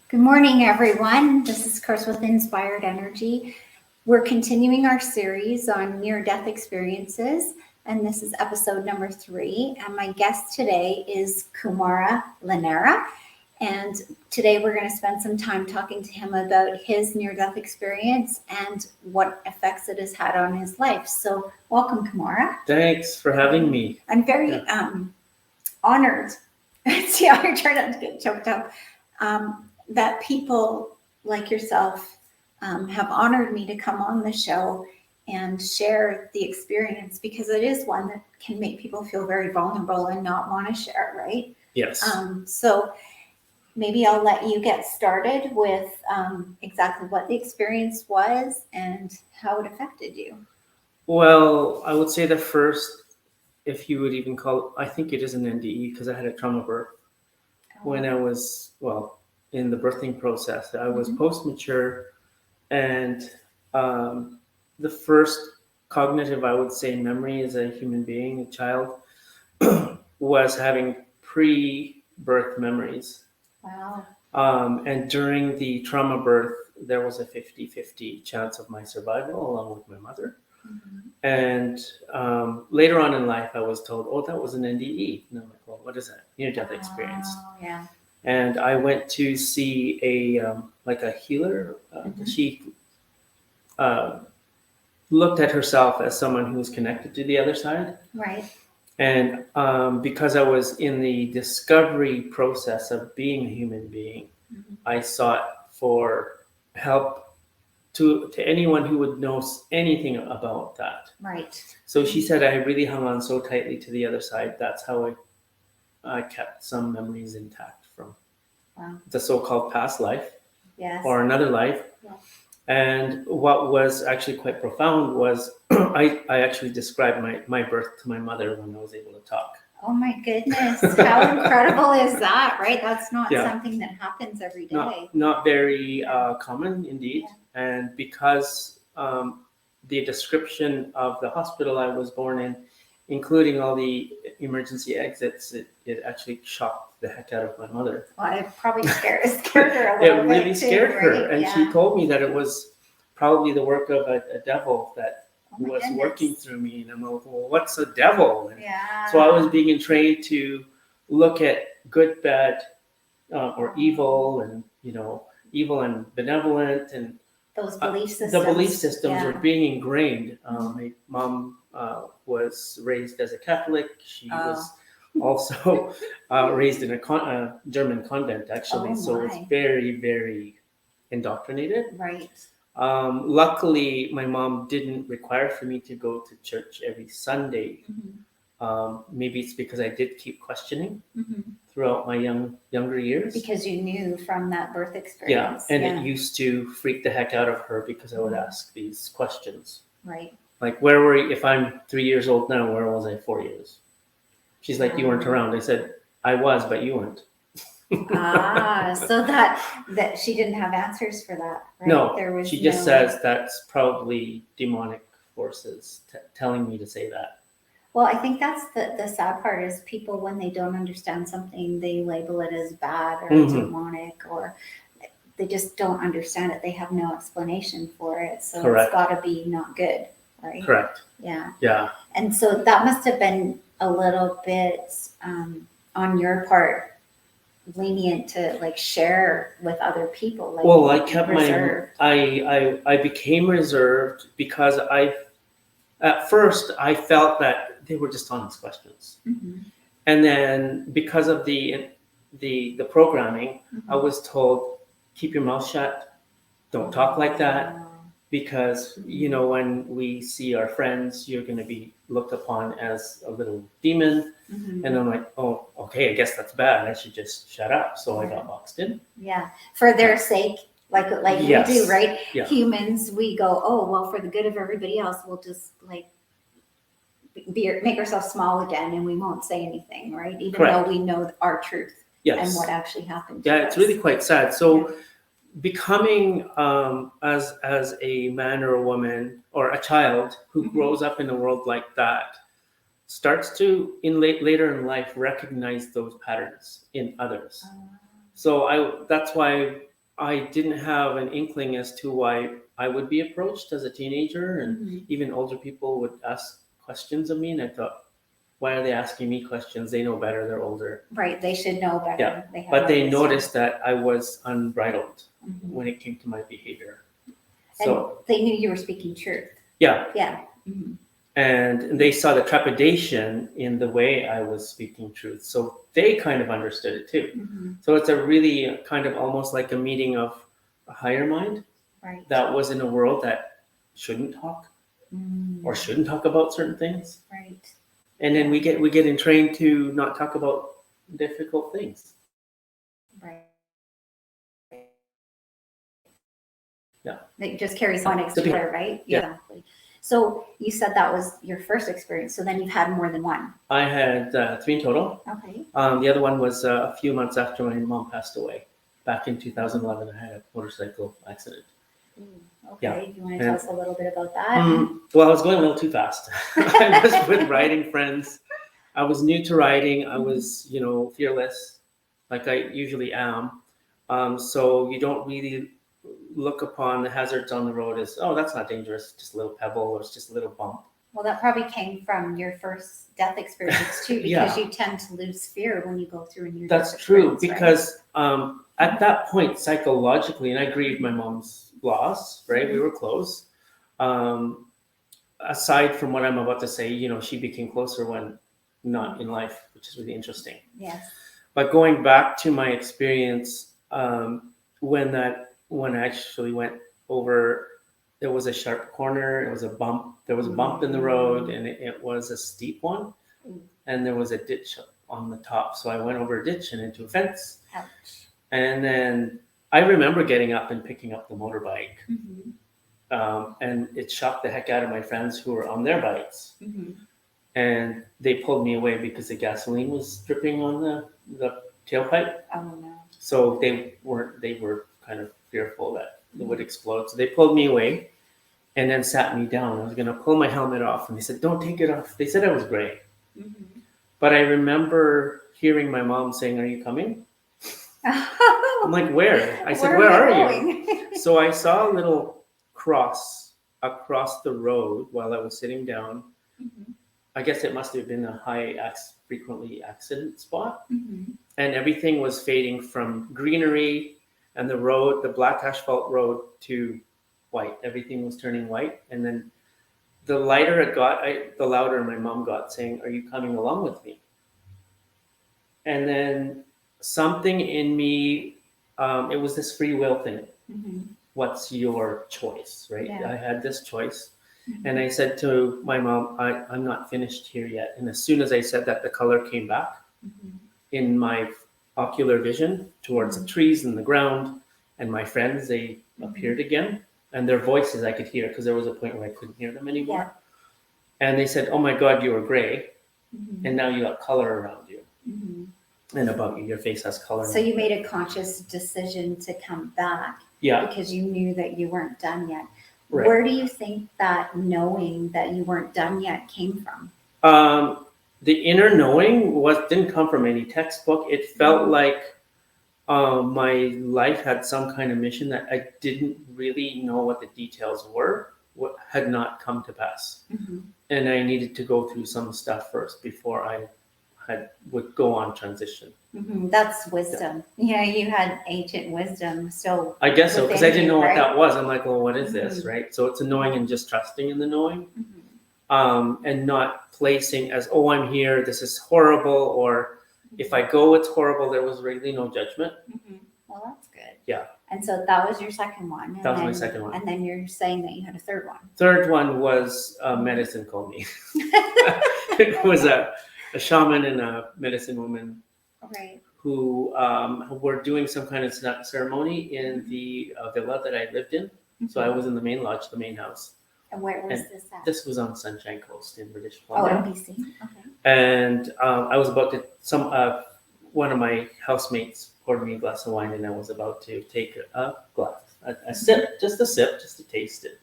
Good morning, everyone. This is Kris with Inspired Energy. We're continuing our series on near-death experiences, and this is episode number 3. And my guest today is Kumara Llanera. And today we're going to spend some time talking to him about his near-death experience and what effects it has had on his life. So welcome, Kumara. Thanks for having me. I'm very honored. See how I try not to get choked up. That people like yourself have honored me to come on the show and share the experience, because it is one that can make people feel very vulnerable and not want to share, right? Yes. So maybe I'll let you get started with exactly what the experience was and how it affected you. Well, I would say the first, if you would even call it, I think it is an NDE because I had a trauma birth when I was, in the birthing process. I was post-mature, and the first cognitive, I would say, memory as a human being, a child, was having pre-birth memories. Wow. And during the trauma birth, there was a 50-50 chance of my survival along with my mother. And later on in life, I was told, oh, that was an NDE. And I'm like, well, what is that? Near-death experience. Yeah. And I went to see a healer. She looked at herself as someone who was connected to the other side. Right. And because I was in the discovery process of being a human being, I sought for help to anyone who would know anything about that. Right. So she said I really hung on so tightly to the other side. That's how I kept some memories intact from the so-called past life, or another life. Yeah. And what was actually quite profound was I actually described my birth to my mother when I was able to talk. Oh my goodness, how incredible is that, right? That's not something that happens every day. Not very common indeed. Yeah. And because the description of the hospital I was born in, including all the emergency exits, it actually shocked the heck out of my mother. Well, it probably scared her a little bit. It really scared her. Right? And she told me that it was probably the work of a devil that was working through me. And I'm like, well, what's a devil? And so I was being trained to look at good, bad, or evil, and, evil and benevolent, and those belief systems. The belief systems were being ingrained. My mom was raised as a Catholic. She was also raised in a German convent, actually. So it's very, very indoctrinated. Right. Luckily, my mom didn't require for me to go to church every Sunday. Maybe it's because I did keep questioning throughout my younger years. Because you knew from that birth experience. Yeah, and it used to freak the heck out of her because I would ask these questions. Right. Like, where were you? If I'm 3 years old now, where was I 4 years? She's like, you weren't around. I said, I was, but you weren't. So that she didn't have answers for that, right? No, she just says that's probably demonic forces telling me to say that. Well, I think that's the sad part is people, when they don't understand something, they label it as bad or demonic, or they just don't understand it. They have no explanation for it. So It's got to be not good, right? Correct. Yeah. Yeah. And so that must have been a little bit on your part lenient to share with other people. Well, I kept reserved. I became reserved because at first I felt that they were just honest questions. And then because of the programming, I was told, keep your mouth shut, don't talk like that, because when we see our friends, you're going to be looked upon as a little demon. And I'm like, oh, okay, I guess that's bad. I should just shut up. So I got boxed in. Yeah, for their sake. Like yes. We do, right? Yeah. Humans, we go, oh, well, for the good of everybody else, we'll just make ourselves small again, and we won't say anything, right? Even though we know our truth and what actually happened to us. It's really quite sad. So becoming as a man or a woman or a child who grows up in a world like that starts to, later in life, recognize those patterns in others. So that's why I didn't have an inkling as to why I would be approached as a teenager, and even older people would ask questions of me, and I thought, why are they asking me questions? They know better. They're older. Right. They should know better. Yeah. They have But more they wisdom. noticed that I was unbridled when it came to my behavior. So And they knew you were speaking truth. yeah. Yeah. And they saw the trepidation in the way I was speaking truth. So they kind of understood it too. So it's a really kind of almost like a meeting of a higher mind Right. that was in a world that shouldn't talk or shouldn't talk about certain things. Right. And then we get entrained to not talk about difficult things. Right. Yeah. That just carries on extra, right? Yeah. Exactly. So you said that was your first experience. So then you've had more than one. I had 3 in total. Okay. The other one was a few months after my mom passed away. Back in 2011, I had a motorcycle accident. Okay. Yeah. Do you want to tell us a little bit about that? Well, I was going a little too fast. I was with riding friends. I was new to riding. I was, fearless, like I usually am. So you don't really look upon the hazards on the road as, oh, that's not dangerous, just a little pebble or it's just a little bump. Well, that probably came from your first death experience too, because you tend to lose fear when you go through a near-death That's true, experience, because at that point, psychologically, and I grieved my mom's loss, right? We were close. Aside from what I'm about to say, she became closer when not in life, which is really interesting. Yes. But going back to my experience, when I actually went over, there was a sharp corner, it was a bump, there was a bump in the road, and it was a steep one, and there was a ditch on the top. So I went over a ditch and into a fence. Ouch. And then I remember getting up and picking up the motorbike. And it shocked the heck out of my friends who were on their bikes. And they pulled me away because the gasoline was dripping on the tailpipe. Oh no. So they were kind of fearful that it would explode. So they pulled me away and then sat me down. I was going to pull my helmet off, and they said, don't take it off. They said I was gray. But I remember hearing my mom saying, are you coming? I'm like, where? I said, where are you? So I saw a little cross across the road while I was sitting down. I guess it must have been a frequently accident spot. And everything was fading from greenery and the road, the black asphalt road, to white. Everything was turning white. And then the lighter it got, the louder my mom got, saying, are you coming along with me? And then something in me, it was this free will thing. What's your choice, right? Yeah. I had this choice. And I said to my mom, I'm not finished here yet. And as soon as I said that, the color came back in my ocular vision towards the trees and the ground. And my friends, they appeared again. And their voices I could hear, because there was a point where I couldn't hear them anymore. And they said, oh my God, you were gray. And now you got color around you. And about you, your face has color. So you made a conscious decision to come back. Because you knew that you weren't done yet. Right. Where do you think that knowing that you weren't done yet came from? The inner knowing didn't come from any textbook. It felt like my life had some kind of mission that I didn't really know what the details were, what had not come to pass. And I needed to go through some stuff first before I would go on transition. That's wisdom. Yeah, you had ancient wisdom. So I guess so, because I didn't know what that was. I'm like, well, what is this, right? So it's a knowing and just trusting in the knowing, and not placing as, oh, I'm here, this is horrible, or if I go, it's horrible. There was really no judgment. Well, that's good. Yeah. And so that was your second one. That was my second one. And then you're saying that you had a third one. Third one was medicine called me. It was a shaman and a medicine woman, right, who were doing some kind of ceremony in the villa that I lived in. So I was in the main lodge, the main house. And where was this at? This was on Sunshine Coast in British Oh, Columbia. in BC. Okay. And I was about to, one of my housemates poured me a glass of wine, and I was about to take a glass, a sip, just to taste it.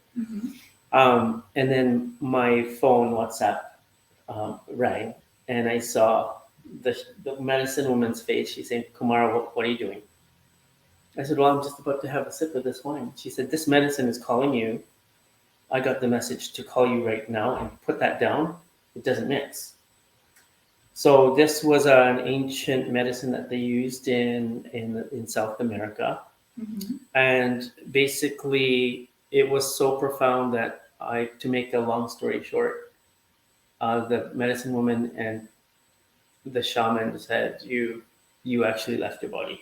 And then my phone WhatsApp rang, and I saw the medicine woman's face. She's saying, Kumara, what are you doing? I said, well, I'm just about to have a sip of this wine. She said, this medicine is calling you. I got the message to call you right now and put that down. It doesn't mix. So this was an ancient medicine that they used in South America. Mm-hmm. And basically it was so profound that to make a long story short, the medicine woman and the shaman said, you actually left your body.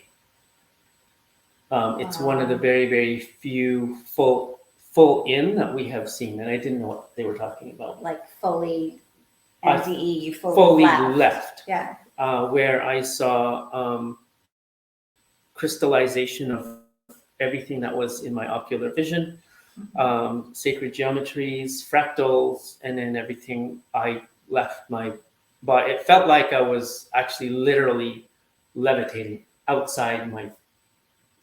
It's one of the very, very few full in that we have seen, and I didn't know what they were talking about. Like fully NDE, you fully left. left. Yeah. Where I saw crystallization of everything that was in my ocular vision, sacred geometries, fractals, and then everything. I left my body. It felt like I was actually literally levitating outside my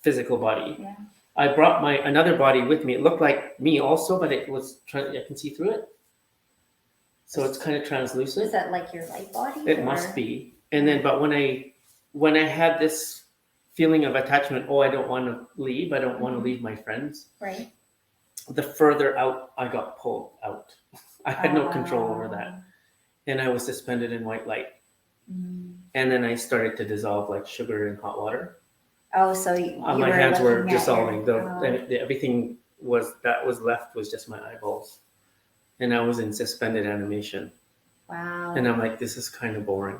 physical body. Yeah. I brought another body with me. It looked like me also, but it was I can see through it. So it's kind of translucent. Is that like your light body? It must be. And then, but when I had this feeling of attachment, I don't want to leave. I don't want to leave my friends. Right. The further out I got pulled out. I had no control over that. And I was suspended in white light. Mm. And then I started to dissolve like sugar in hot water. Oh, so you my hands were dissolving. your, Everything that was left was just my eyeballs. And I was in suspended animation. Wow. And I'm like, this is kind of boring.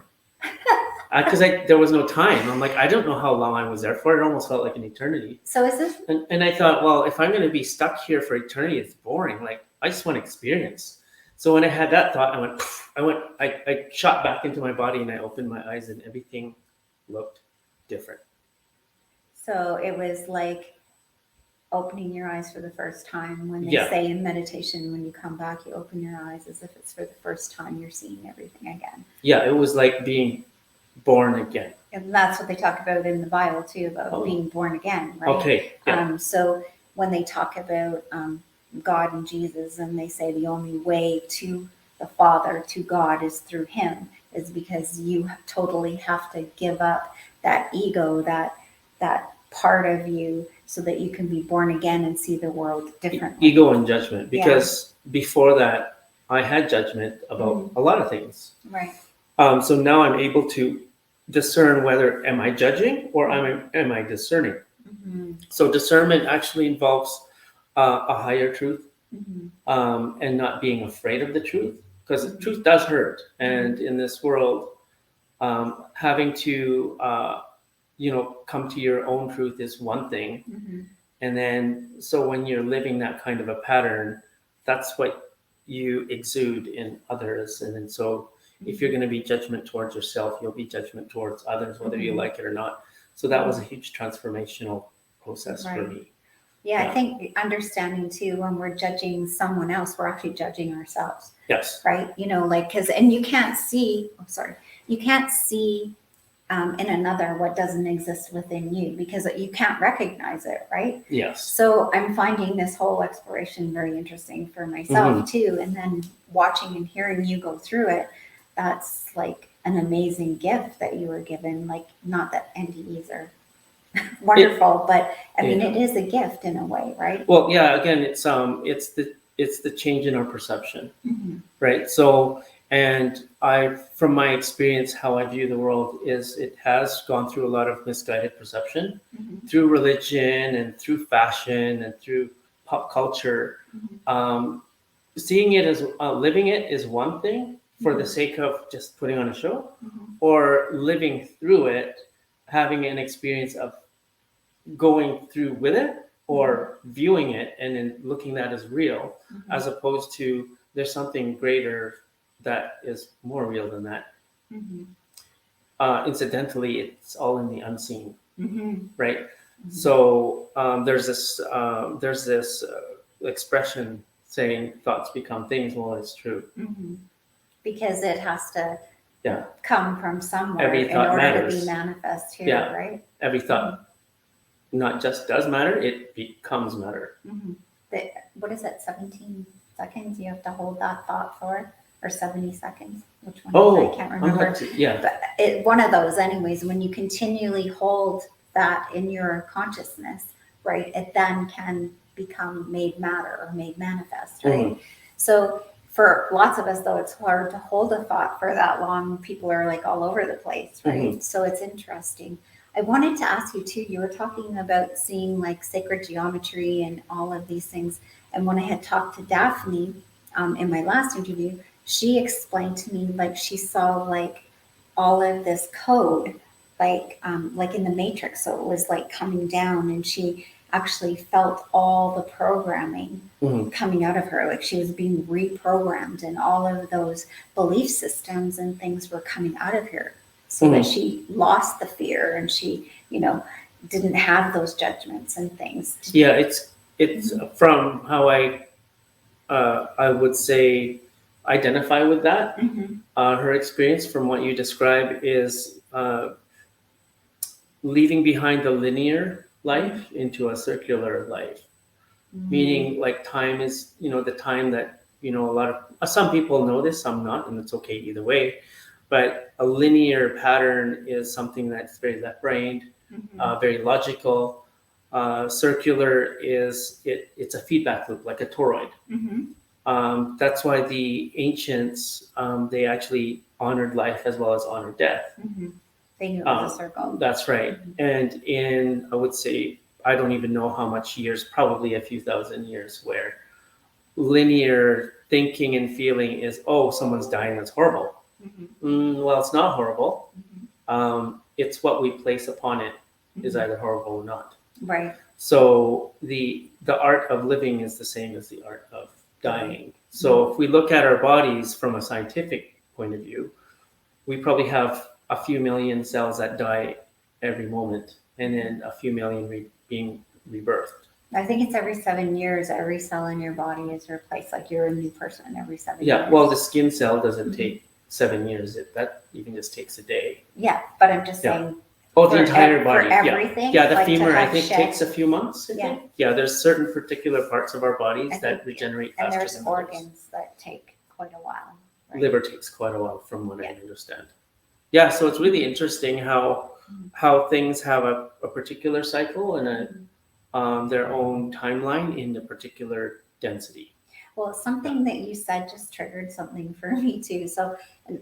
Because there was no time. I'm like, I don't know how long I was there for. It almost felt like an eternity. So is this? And I thought, well, if I'm going to be stuck here for eternity, it's boring. Like, I just want experience. So when I had that thought, I shot back into my body and I opened my eyes and everything looked different. So it was like opening your eyes for the first time when they Yeah. say in meditation, when you come back, you open your eyes as if it's for the first time you're seeing everything again. Yeah, it was like being born again. And that's what they talk about in the Bible too, about being born again, right? Okay. Yeah. So when they talk about God and Jesus, and they say the only way to the Father, to God, is through Him, is because you totally have to give up that ego, that part of you, so that you can be born again and see the world differently. Ego and judgment, because before that, I had judgment about a lot of things. Right. So now I'm able to discern whether am I judging or am I discerning. Mm-hmm. So discernment actually involves a higher truth, and not being afraid of the truth, because the truth does hurt. And in this world, having to come to your own truth is one thing. Mm-hmm. And then, so when you're living that kind of a pattern, that's what you exude in others. And then, so if you're going to be judgment towards yourself, you'll be judgment towards others, whether you like it or not. So that was a huge transformational process for me. Yeah, I think understanding too, when we're judging someone else, we're actually judging ourselves. Yes. Right. And you can't see, you can't see in another what doesn't exist within you, because you can't recognize it. Right. Yes. So I'm finding this whole exploration very interesting for myself too. And then watching and hearing you go through it, that's like an amazing gift that you were given. Like, not that NDEs are wonderful, but I mean, it is a gift in a way, right? Well, yeah, again, it's the change in our perception, right? So, and from my experience, how I view the world is it has gone through a lot of misguided perception through religion and through fashion and through pop culture. Seeing it as living it is one thing for the sake of just putting on a show, or living through it, having an experience of going through with it, or viewing it and then looking at it as real, as opposed to there's something greater that is more real than that. Incidentally, it's all in the unseen, right? So there's this expression saying thoughts become things. Well, it's true. Because it has to come from somewhere in thought order matters. to be manifest here, right? Every thought not just does matter, it becomes matter. What is it, 17 seconds you have to hold that thought for? Or 70 seconds? Which one? I can't remember. But one of those anyways, when you continually hold that in your consciousness, right, it then can become made matter or made manifest, right? So for lots of us, though, it's hard to hold a thought for that long. People are like all over the place, right? So it's interesting. I wanted to ask you too, you were talking about seeing like sacred geometry and all of these things. And when I had talked to Daphne in my last interview, she explained to me like she saw like all of this code like in the Matrix. So it was like coming down, and she actually felt all the programming coming out of her. Like she was being reprogrammed, and all of those belief systems and things were coming out of her. So that she lost the fear, and she, didn't have those judgments and things. Yeah, it's from how I would say identify with that. Her experience from what you describe is leaving behind the linear life into a circular life, meaning like time is, the time that, a lot of, some people know this, some not, and it's okay either way. But a linear pattern is something that's very left-brained, very logical. Circular is, it's a feedback loop, like a toroid. That's why the ancients, they actually honored life as well as honored death. They knew it was a circle. That's right. And in, I would say, I don't even know how much years, probably a few thousand years, where linear thinking and feeling is, oh, someone's dying, that's horrible. Well, it's not horrible. It's what we place upon it is either horrible or not. Right. So the art of living is the same as the art of dying. So if we look at our bodies from a scientific point of view, we probably have a few million cells that die every moment, and then a few million being rebirthed. I think it's every 7 years, every cell in your body is replaced. Like you're a new person every 7 years. Yeah, well, the skin cell doesn't take 7 years. That even just takes a day. Yeah, but I'm just saying. Oh, the entire body. For everything. Yeah, the like femur, I think, takes a few months. Yeah, there's certain particular parts of our bodies that regenerate faster. And there's than organs that take quite a while. Right? Liver takes quite a while, from what I understand. Yeah, so it's really interesting how things have a particular cycle and their own timeline in the particular density. Well, something that you said just triggered something for me too. So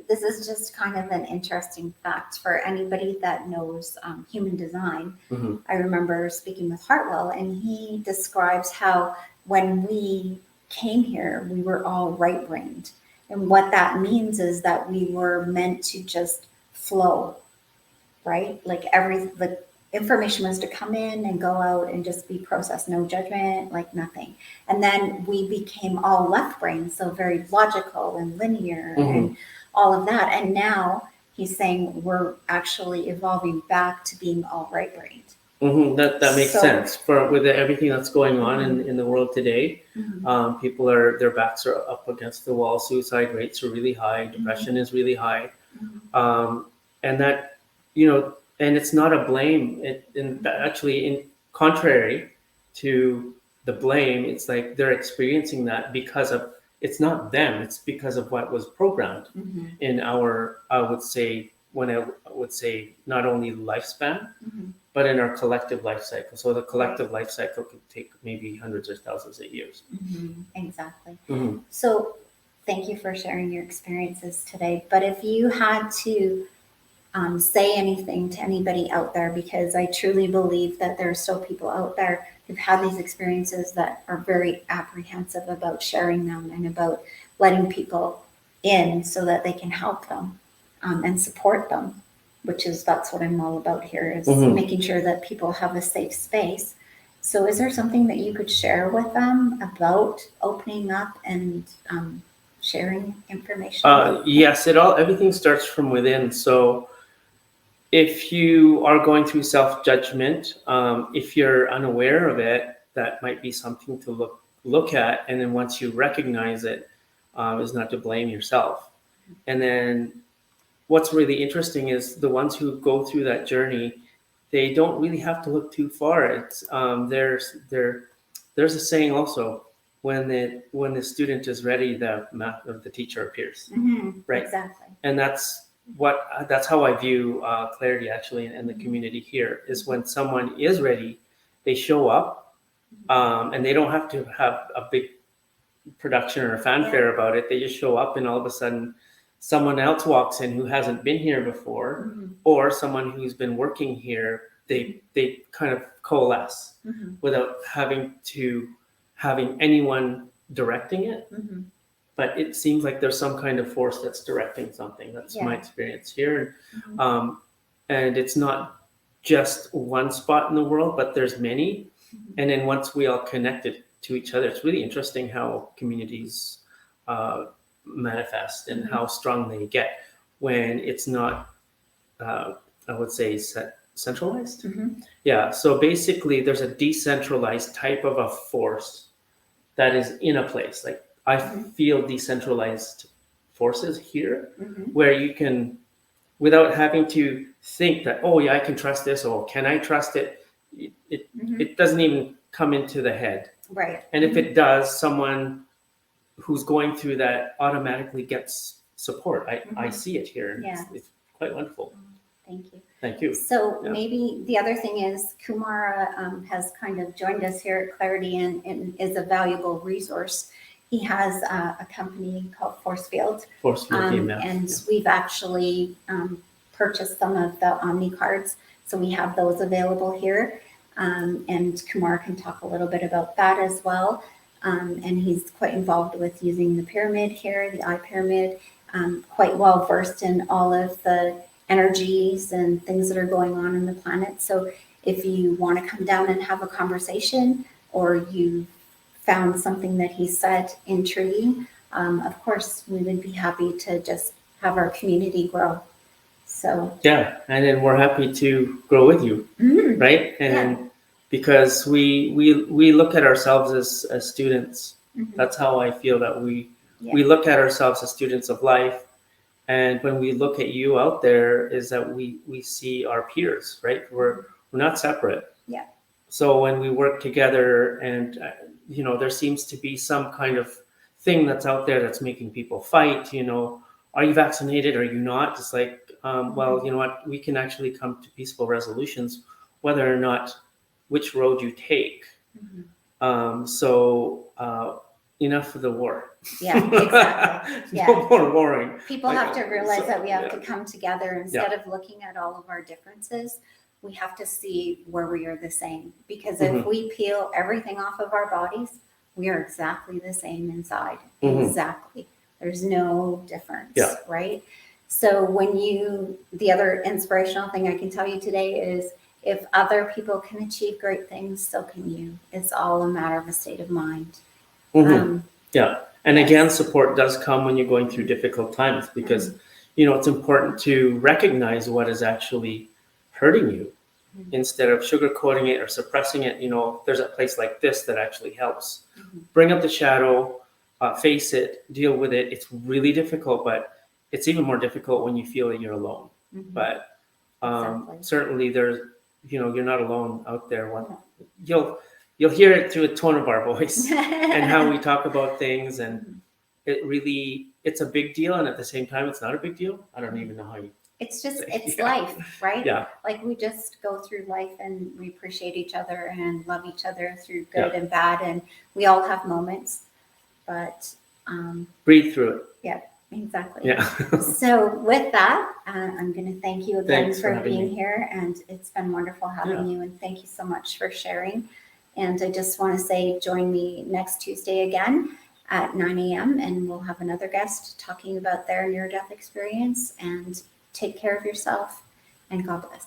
this is just kind of an interesting fact for anybody that knows human design. I remember speaking with Hartwell, and he describes how when we came here, we were all right-brained. And what that means is that we were meant to just flow, right? Like the information was to come in and go out and just be processed, no judgment, like nothing. And then we became all left brain, so very logical and linear and all of that. And now he's saying we're actually evolving back to being all right brained. That makes sense with everything that's going on in the world today. People their backs are up against the wall. Suicide rates are really high. Depression is really high. And that, and it's not a blame. Actually, in contrary to the blame, it's like they're experiencing that because of, it's not them, it's because of what was programmed in our, I would say not only lifespan, but in our collective life cycle. So the collective life cycle could take maybe hundreds or thousands of years. Exactly. So thank you for sharing your experiences today. But if you had to say anything to anybody out there, because I truly believe that there are still people out there who've had these experiences that are very apprehensive about sharing them and about letting people in so that they can help them and support them, that's what I'm all about here, is making sure that people have a safe space. So is there something that you could share with them about opening up and sharing information? Yes, everything starts from within. So if you are going through self-judgment, if you're unaware of it, that might be something to look at. And then once you recognize it, is not to blame yourself. And then what's really interesting is the ones who go through that journey, they don't really have to look too far. It's there's a saying also, when the student is ready, the teacher appears. Right. Exactly. And that's that's how I view clarity actually in the community here is when someone is ready, they show up, and they don't have to have a big production or a fanfare about it. They just show up, and all of a sudden someone else walks in who hasn't been here before, or someone who's been working here. They kind of coalesce without having anyone directing it. But it seems like there's some kind of force that's directing something. That's my experience here. And it's not just one spot in the world, but there's many. And then once we all connected to each other, it's really interesting how communities manifest and how strong they get when it's not, I would say, centralized. Yeah, so basically there's a decentralized type of a force that is in a place. Like I feel decentralized forces here where you can, without having to think that, oh yeah, I can trust this, or can I trust it? It doesn't even come into the head. Right. And if it does, someone who's going through that automatically gets support. I see it here. And it's quite wonderful. Thank you. Thank you. So maybe the other thing is Kumara has kind of joined us here at Clarity and is a valuable resource. He has a company called Force Field. And we've actually purchased some of the Omni cards. So we have those available here. And Kumar can talk a little bit about that as well. And he's quite involved with using the pyramid here, the eye pyramid, quite well versed in all of the energies and things that are going on in the planet. So if you want to come down and have a conversation, or you found something that he said intriguing, of course, we would be happy to just have our community grow. So yeah, and then we're happy to grow with you, right? And because we look at ourselves as students. That's how I feel that we look at ourselves as students of life. And when we look at you out there, is that we see our peers, right? We're not separate. Yeah. So when we work together, and there seems to be some kind of thing that's out there that's making people fight. Are you vaccinated? Are you not? It's like, well, you know what? We can actually come to peaceful resolutions, whether or not which road you take. Enough of the war. Yeah, exactly. No more warring. People have to realize that we have to come together instead of looking at all of our differences. We have to see where we are the same, because if we peel everything off of our bodies, we are exactly the same inside. Exactly. There's no difference, right? So the other inspirational thing I can tell you today is, if other people can achieve great things, so can you. It's all a matter of a state of mind. And again, support does come when you're going through difficult times, because it's important to recognize what is actually hurting you instead of sugarcoating it or suppressing it. There's a place like this that actually helps. Bring up the shadow, face it, deal with it. It's really difficult, but it's even more difficult when you feel that you're alone. But certainly there's, you're not alone out there. You'll hear it through the tone of our voice and how we talk about things. And it's a big deal. And at the same time, it's not a big deal. I don't even know how you. It's life, right? Yeah. Like we just go through life and we appreciate each other and love each other through good and bad. And we all have moments, but breathe through it. Yeah, exactly. Yeah. So with that, I'm going to thank you again for being here. And it's been wonderful having you. And thank you so much for sharing. And I just want to say, join me next Tuesday again at 9 a.m. and we'll have another guest talking about their near-death experience. And take care of yourself, and God bless.